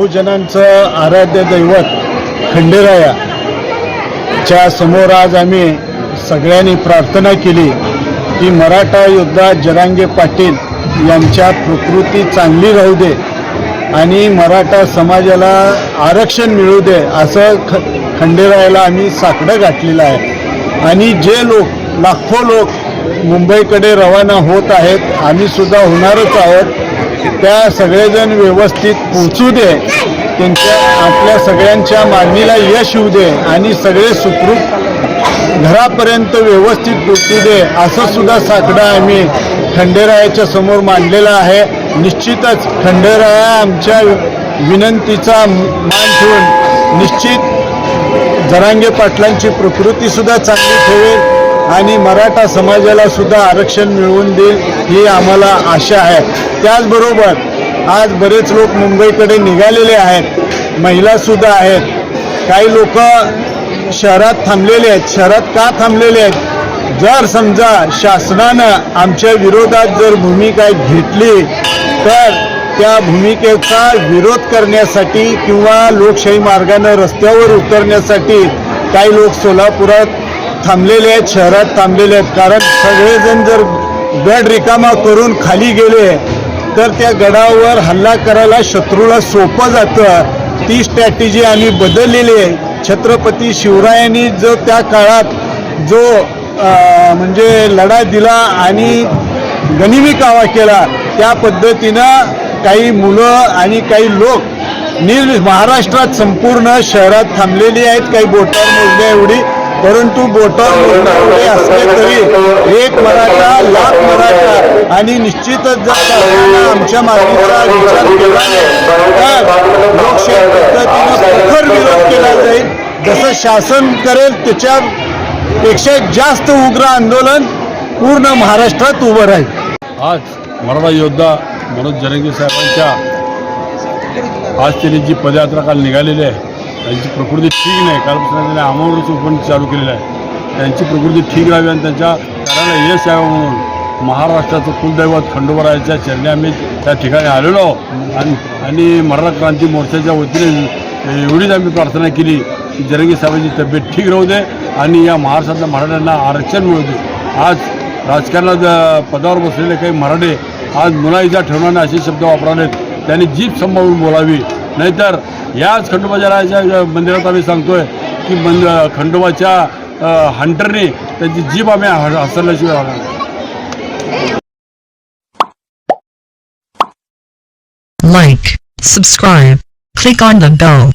बहुजनांचं आराध्य दैवत खंडेरायाच्या समोर आज आम्ही सगळ्यांनी प्रार्थना केली की मराठा योद्धा जरांगे पाटील यांच्या प्रकृती चांगली राहू दे आणि मराठा समाजाला आरक्षण मिळू दे असं खंडेरायाला आम्ही साकडं गाठलेलं आहे। आणि जे लोक लाखो लोक मुंबईकडे रवाना होत आहेत, आम्ही सुद्धा होणारच आहोत, त्या सगळेजण व्यवस्थित पोहोचू दे, त्यांच्या आपल्या सगळ्यांच्या मागणीला यश येऊ दे आणि सगळे सुखरूप घरापर्यंत व्यवस्थित पोहोचू दे असं सुद्धा साकडं आम्ही खंडेरायाच्या समोर मांडलेलं आहे। निश्चितच खंडेराया आमच्या विनंतीचा मान ठेवून निश्चित जरांगे पाटलांची प्रकृती सुद्धा चांगली ठेवेल आणि मराठा समाजाला सुद्धा आरक्षण मिळवून देईल ही आम्हाला आशा आहे। त्याचबरोबर आज बरेच लोक मुंबईकडे निघालेले आहेत, महिला सुद्धा आहेत, काही लोक शहरात थांबलेले आहेत। शहरात का थांबलेले आहेत? जर समजा शासनानं आमच्या विरोधात जर भूमिका घेतली तर त्या भूमिकेचा विरोध करण्यासाठी किंवा लोकशाही मार्गाने रस्त्यावर उतरण्यासाठी काही लोक सोलापुरात थांबलेले आहेत, शहरात थांबलेले आहेत। कारण सगळेजण जर गड रिकामा करून खाली गेले तर त्या गडावर हल्ला करायला शत्रूला सोपं जातं। ती स्ट्रॅटेजी आम्ही बदललेली आहे। छत्रपती शिवरायांनी जो त्या काळात जो म्हणजे लढा दिला आणि गनिमी कावा केला, त्या पद्धतीनं काही मुलं आणि काही लोक महाराष्ट्रात संपूर्ण शहरात थांबलेली आहेत, काही बोटावर मोजण्या एवढी, परंतु बोटावर मोजण्या एवढे असले तरी एक मराठा लाख मराठा आणि निश्चितच जर शासनानं आमच्या मागणीचा विचार केला तर लोकशाही पद्धतीनं प्रखर विरोध केला जाईल। जसं शासन करेल त्याच्यापेक्षा जास्त उग्र आंदोलन पूर्ण महाराष्ट्रात उभं राहील। आज मराठा योद्धा मनोज जरांगे साहेबांच्या आज त्यांनी जी पदयात्रा काल निघालेली आहे त्यांची प्रकृती ठीक नाही। कालपासून त्यांनी आमावरचं उपवन चालू केलेलं आहे। त्यांची प्रकृती ठीक राहावी आणि त्यांच्या कार्याला यश यावं म्हणून महाराष्ट्राचं कुलदैवत खंडोबारायाच्या चरणी आम्ही त्या ठिकाणी आलेलो आहोत आणि मराठा क्रांती मोर्चाच्या वतीने एवढीच आम्ही प्रार्थना केली की जरांगे साहेबांची तब्येत ठीक राहू दे आणि या महाराष्ट्रातल्या मराठ्यांना आरक्षण मिळू दे। आज राजकारणात पदावर बसलेले काही मराठे आज मुलाईचा ठेवणारे असे शब्द वापरावेत, त्यांनी जीभ सांभाळून बोलावी, नाहीतर याच खंडोबाच्या मंदिरात आम्ही सांगतोय की खंडोबाच्या हंटरने त्यांची जीभ आम्ही हसल्याशिवाय राहणार। Like, subscribe, click on the bell.